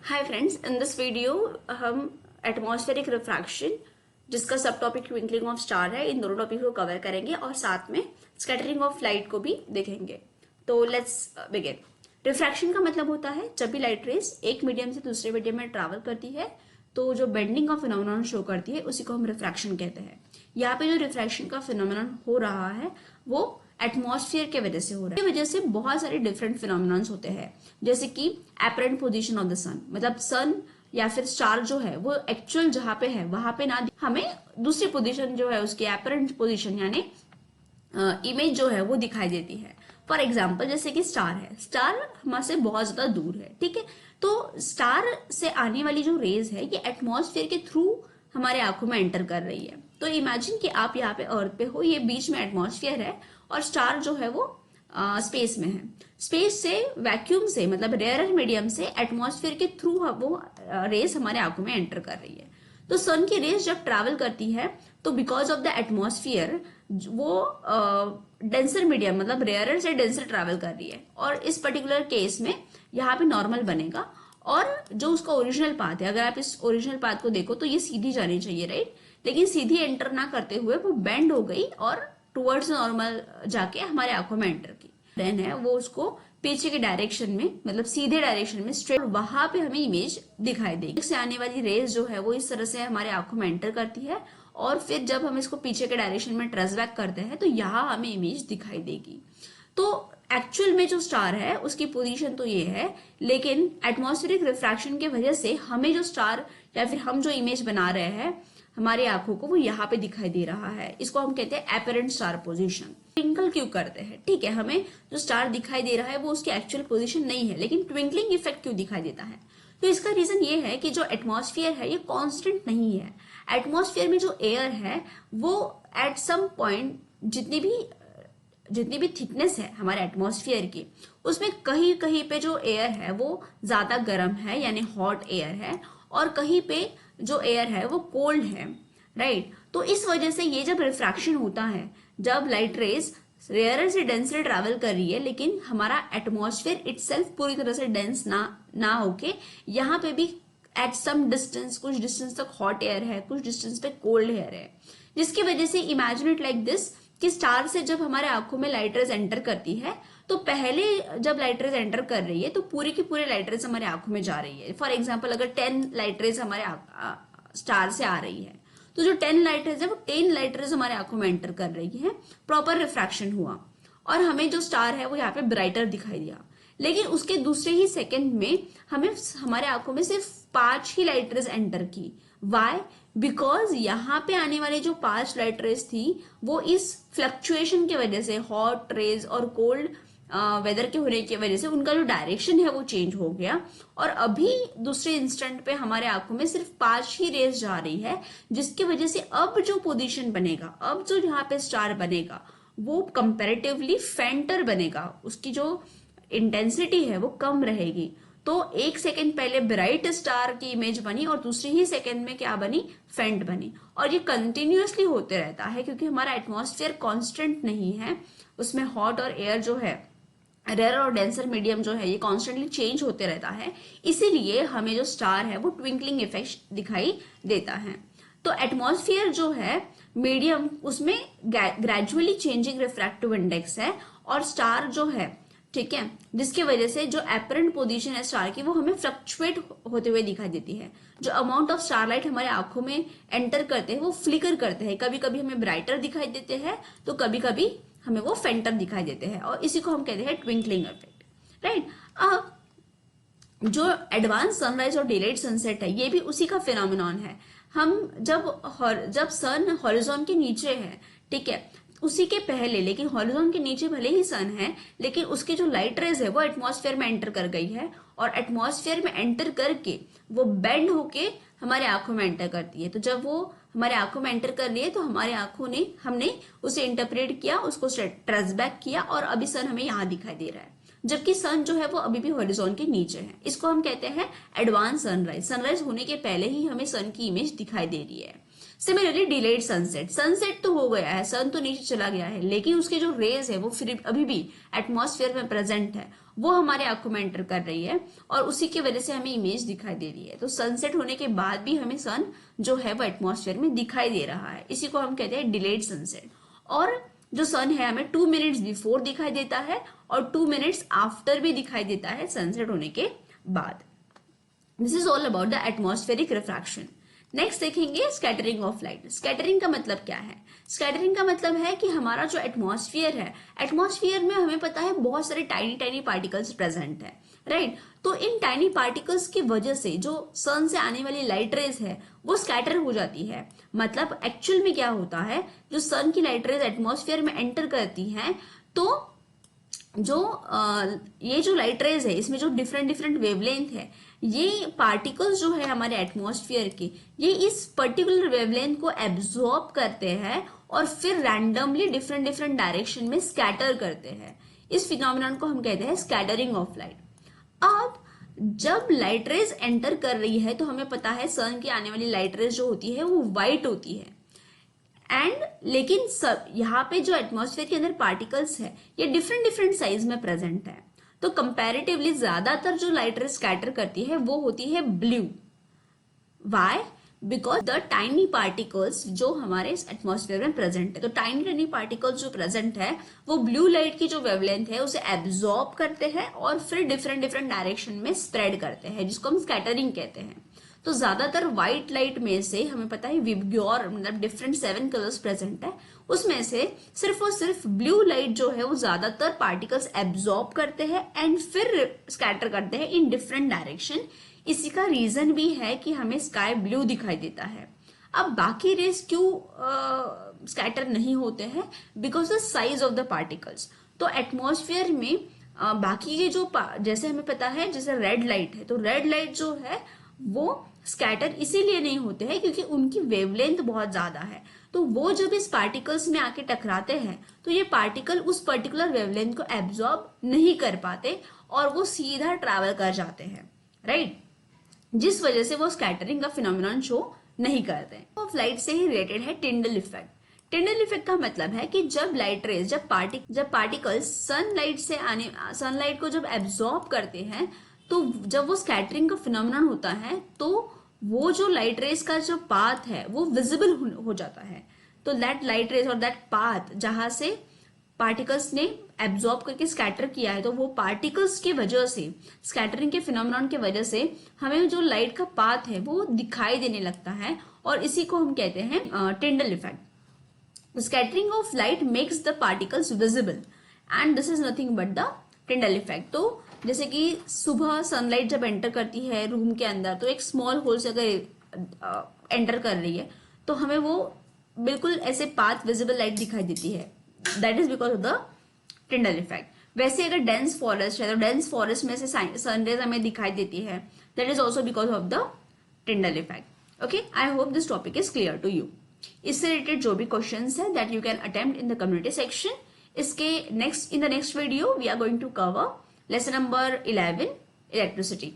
Hi friends, in this video हम atmospheric refraction जिसका सब टॉपिक ट्विंकलिंग ऑफ स्टार है, इन दोनों टॉपिक को कवर करेंगे और साथ में स्कैटरिंग ऑफ लाइट को भी देखेंगे। तो लेट्स बिगिन। रिफ्रैक्शन का मतलब होता है जब भी लाइट रेज एक मीडियम से दूसरे मीडियम में ट्रैवल करती है तो जो बेंडिंग का फिनोमेनन शो करती है उसी को हम रिफ्रैक्शन कहते हैं। यहाँ पे जो रिफ्रैक्शन का फिनोमेनन हो रहा है वो एटमॉस्फेयर के वजह से हो रहा है। वजह से बहुत सारे डिफरेंट फिनोमेनन्स होते हैं, जैसे कि एपरेंट पोजीशन ऑफ द सन, मतलब सन या फिर स्टार जो है वो एक्चुअल जहां पे है वहां पे ना, हमें दूसरी पोजीशन जो है उसकी एपरेंट पोजीशन यानी इमेज जो है वो दिखाई देती है। फॉर एग्जाम्पल जैसे कि स्टार है, स्टार हमारे से बहुत ज्यादा दूर है, ठीक है। तो स्टार से आने वाली जो रेज है ये एटमॉस्फेयर के थ्रू हमारे आंखों में एंटर कर रही है। तो इमेजिन कि आप यहाँ पे अर्थ पे हो, ये बीच में एटमॉस्फेयर है और स्टार जो है वो स्पेस में है। स्पेस से, वैक्यूम से, मतलब रेयर मीडियम से एटमॉस्फेयर के थ्रू वो रेस हमारे आंखों में एंटर कर रही है। तो सन की रेस जब ट्रैवल करती है तो बिकॉज ऑफ द एटमॉस्फेयर वो डेंसर मीडियम, मतलब रेयर से डेंसर ट्रैवल कर रही है। और इस पर्टिकुलर केस में यहाँ पे नॉर्मल बनेगा और जो उसका ओरिजिनल पाथ है, अगर आप इस ओरिजिनल पाथ को देखो तो ये सीधी जानी चाहिए, राइट। लेकिन सीधी एंटर ना करते हुए वो बेंड हो गई और टुवर्ड्स नॉर्मल जाके हमारे आंखों में एंटर की। देन है वो उसको पीछे के डायरेक्शन में, मतलब सीधे डायरेक्शन में स्ट्रेट, वहां पे हमें इमेज दिखाई देगी। से आने वाली रेज जो है वो इस तरह से हमारे आंखों में एंटर करती है और फिर जब हम इसको पीछे के डायरेक्शन में ट्रेस बैक करते हैं तो यहाँ हमें इमेज दिखाई देगी। तो एक्चुअल में जो स्टार है उसकी पोजीशन तो ये है, लेकिन एटमॉस्फेरिक रिफ्रैक्शन की वजह से हमें जो स्टार या फिर हम जो इमेज बना रहे हैं हमारी आंखों को, वो यहाँ पे दिखाई दे रहा है। इसको हम कहते हैं एपरेंट स्टार पोजीशन। ट्विंकल क्यों करते हैं, ठीक है, हमें जो स्टार दिखाई दे रहा है वो उसकी एक्चुअल पोजीशन नहीं है, लेकिन ट्विंकलिंग इफेक्ट क्यों दिखाई देता है? तो इसका रीजन ये है कि जो एटमॉस्फेयर है ये कांस्टेंट नहीं है। एटमॉस्फेयर में जो एयर है वो एट सम पॉइंट जितनी भी थिकनेस है हमारे एटमॉस्फेयर की, उसमें कहीं कहीं पे जो एयर है वो ज्यादा गर्म है यानी हॉट एयर है, और कहीं पे जो एयर है वो कोल्ड है, राइट। तो इस वजह से ये जब रिफ्रैक्शन होता है, जब लाइट रेज रेयर से डेंसर ट्रैवल कर रही है लेकिन हमारा एटमॉस्फेयर इटसेल्फ पूरी तरह से डेंस ना होके यहाँ पे भी एट सम डिस्टेंस, कुछ डिस्टेंस तक हॉट एयर है, कुछ डिस्टेंस पे कोल्ड एयर है, जिसकी वजह से इमेजिन इट लाइक दिस कि स्टार से जब हमारे आंखों में लाइट रेज एंटर करती है तो पहले जब लाइट रेज एंटर कर रही है तो पूरी की पूरी लाइट रेज हमारे आंखों में जा रही है। फॉर एग्जांपल अगर 10 लाइट रेज हमारे स्टार से आ रही है तो जो 10 लाइट रेज है वो 10 लाइट रेज हमारे आंखों में एंटर कर रही है, प्रॉपर रिफ्रैक्शन हुआ और हमें जो स्टार है वो यहाँ पे ब्राइटर दिखाई दिया। लेकिन उसके दूसरे ही सेकेंड में हमें हमारे आंखों में सिर्फ 5 ही लाइट रेज एंटर की। वाई? बिकॉज यहाँ पे आने वाले जो 5 लाइट रेज थी वो इस फ्लक्चुएशन की वजह से, हॉट रेज और कोल्ड वेदर के होने की वजह से उनका जो डायरेक्शन है वो चेंज हो गया और अभी दूसरे इंस्टेंट पे हमारे आंखों में सिर्फ 5 ही रेज जा रही है, जिसकी वजह से अब जो पोजीशन बनेगा, अब जो यहाँ पे स्टार बनेगा वो कंपैरेटिवली फेंटर बनेगा, उसकी जो इंटेंसिटी है वो कम रहेगी। तो एक सेकेंड पहले ब्राइट स्टार की इमेज बनी और दूसरे ही सेकेंड में क्या बनी, फेंट बनी। और ये कंटिन्यूअसली होते रहता है क्योंकि हमारा एटमॉस्फेयर कांस्टेंट नहीं है, उसमें हॉट और एयर जो है, रेयर और डेंसर मीडियम जो है, ये कॉन्स्टेंटली चेंज होते रहता है, इसीलिए हमें जो स्टार है वो ट्विंकलिंग इफेक्ट दिखाई देता है। तो एटमॉस्फेयर जो है मीडियम, उसमें ग्रेजुअली चेंजिंग रिफ्रैक्टिव इंडेक्स है और स्टार जो है, ठीक है, जिसकी वजह से जो एपरेंट पोजीशन है स्टार की वो हमें फ्लक्चुएट होते हुए दिखाई देती है। जो अमाउंट ऑफ स्टारलाइट हमारे आंखों में एंटर करते हैं वो फ्लिकर करते हैं, कभी कभी हमें ब्राइटर दिखाई देते हैं तो कभी कभी हमें वो फेंटर दिखाई देते हैं, और इसी को हम कहते हैं ट्विंकलिंग इफेक्ट, राइट। अब जो एडवांस सनराइज और डिलेड सनसेट है ये भी उसी का फिनोमेनॉन है। हम जब सन हॉरिजॉन के नीचे है, ठीक है, उसी के पहले, लेकिन हॉरिजॉन के नीचे भले ही सन है लेकिन उसकी जो लाइट रेज है वो एटमॉस्फेयर में एंटर कर गई है और एटमॉस्फेयर में एंटर करके वो बेंड होके हमारे आंखों में एंटर करती है। तो जब वो हमारे आंखों में एंटर कर रही है तो हमारे आंखों ने, हमने उसे इंटरप्रेट किया, उसको ट्रेस बैक किया और अभी सन हमें यहाँ दिखाई दे रहा है, जबकि सन जो है वो अभी भी हॉरिजॉन के नीचे है। इसको हम कहते हैं एडवांस सनराइज। सनराइज होने के पहले ही हमें सन की इमेज दिखाई दे रही है। सिमिलरली डिलेड सनसेट, सनसेट तो हो गया है, सन तो नीचे चला गया है, लेकिन उसके जो रेज है वो फिर अभी भी एटमॉस्फेयर में प्रेजेंट है, वो हमारे आंखों में एंटर कर रही है और उसी की वजह से हमें इमेज दिखाई दे रही है। तो सनसेट होने के बाद भी हमें सन जो है वो एटमॉस्फेयर में दिखाई दे रहा है, इसी को हम कहते हैं डिलेड सनसेट। और जो सन है हमें 2 मिनट्स बिफोर दिखाई देता है और 2 मिनट्स आफ्टर भी दिखाई देता है सनसेट होने के बाद। This is all about the atmospheric refraction. Next देखेंगे स्कैटरिंग ऑफ लाइट। स्कैटरिंग का मतलब क्या है? स्कैटरिंग का मतलब है कि हमारा जो एटमॉस्फेयर है, एटमॉस्फेयर में हमें पता है बहुत सारे टाइनी टाइनी पार्टिकल्स प्रेजेंट है, राइट? तो इन टाइनी पार्टिकल्स की वजह से जो सन से आने वाली लाइट रेज है वो स्कैटर हो जाती है। मतलब एक्चुअल में क्या होता है, जो सन की लाइट रेज एटमॉस्फेयर में एंटर करती हैं तो जो ये जो लाइट रेज है इसमें जो डिफरेंट डिफरेंट वेवलेंथ है, ये पार्टिकल्स जो है हमारे एटमॉस्फेयर के, ये इस पर्टिकुलर वेवलेंथ को एब्जॉर्ब करते हैं और फिर रैंडमली डिफरेंट डिफरेंट डायरेक्शन में स्कैटर करते हैं। इस फिनोमिनन को हम कहते हैं स्कैटरिंग ऑफ लाइट। अब जब लाइट रेज एंटर कर रही है तो हमें पता है सन की आने वाली लाइट रेज जो होती है वो व्हाइट होती है, एंड लेकिन सब यहाँ पे जो एटमॉस्फेयर के अंदर पार्टिकल्स है ये डिफरेंट डिफरेंट साइज में प्रेजेंट है। तो कंपैरेटिवली ज्यादातर जो लाइट रेज स्कैटर करती है वो होती है blue. Why? Because the tiny particles जो हमारे एटमॉस्फेयर में प्रेजेंट है, तो टाइनी टाइनी पार्टिकल्स जो प्रेजेंट है वो ब्लू लाइट की जो वेवलेंथ है उसे एब्जॉर्ब करते हैं और फिर डिफरेंट डिफरेंट डायरेक्शन में स्प्रेड करते हैं, जिसको हम स्कैटरिंग कहते हैं। तो ज्यादातर व्हाइट लाइट में से हमें पता है विबग्योर मतलब डिफरेंट 7 कलर्स प्रेजेंट है, उसमें से सिर्फ और सिर्फ ब्लू लाइट जो है वो ज्यादातर पार्टिकल्स एब्जॉर्ब करते हैं एंड फिर स्कैटर करते हैं इन डिफरेंट डायरेक्शन। इसी का रीजन भी है कि हमें स्काई ब्लू दिखाई देता है। अब बाकी रेस क्यों स्कैटर नहीं होते हैं? Because the size of the particles. तो एटमॉस्फेयर में बाकी के जो जैसे हमें पता है जैसे रेड लाइट है, तो रेड लाइट जो है वो स्कैटर इसीलिए नहीं होते हैं क्योंकि उनकी वेवलेंथ बहुत ज्यादा है। तो वो जब इस पार्टिकल्स में आके टकराते हैं तो ये पार्टिकल उस पर्टिकुलर वेवलेंथ को एब्जॉर्ब नहीं कर पाते और वो सीधा ट्रैवल कर जाते हैं, राइट? जिस वजह से वो स्कैटरिंग का फिनोमिनन शो नहीं करते। ऑफ लाइट से ही रिलेटेड है टिंडल इफेक्ट। टिंडल इफेक्ट का मतलब है कि जब लाइट रेज जब पार्टिकल्स सनलाइट को जब एब्जॉर्ब करते हैं तो जब वो स्कैटरिंग का फिनोमिनन होता है तो वो जो लाइट रेज का जो पाथ है वो विजिबल हो जाता है। तो दैट लाइट रेज और दैट पाथ जहां से पार्टिकल्स ने एब्जॉर्ब करके स्कैटर किया है, तो वो पार्टिकल्स की वजह से स्कैटरिंग के फिनोमिनन की वजह से हमें जो लाइट का पाथ है वो दिखाई देने लगता है और इसी को हम कहते हैं Tyndall effect. Scattering of light makes the particles visible and this is nothing but the Tyndall effect. तो जैसे कि सुबह सनलाइट जब एंटर करती है रूम के अंदर तो एक स्मॉल होल से अगर एंटर कर रही है तो हमें वो बिल्कुल ऐसे पाथ विजिबल लाइट दिखाई देती है, that is because of the Tyndall effect. वैसे अगर डेंस फॉरेस्ट है तो डेंस फॉरेस्ट में से सनरेज हमें दिखाई देती है, that is also because of the Tyndall effect. Okay, I hope this topic is clear to you. इससे रिलेटेड जो भी क्वेश्चंस है that you can attempt in the community section. इसके in the next video we are going to cover lesson number 11 electricity।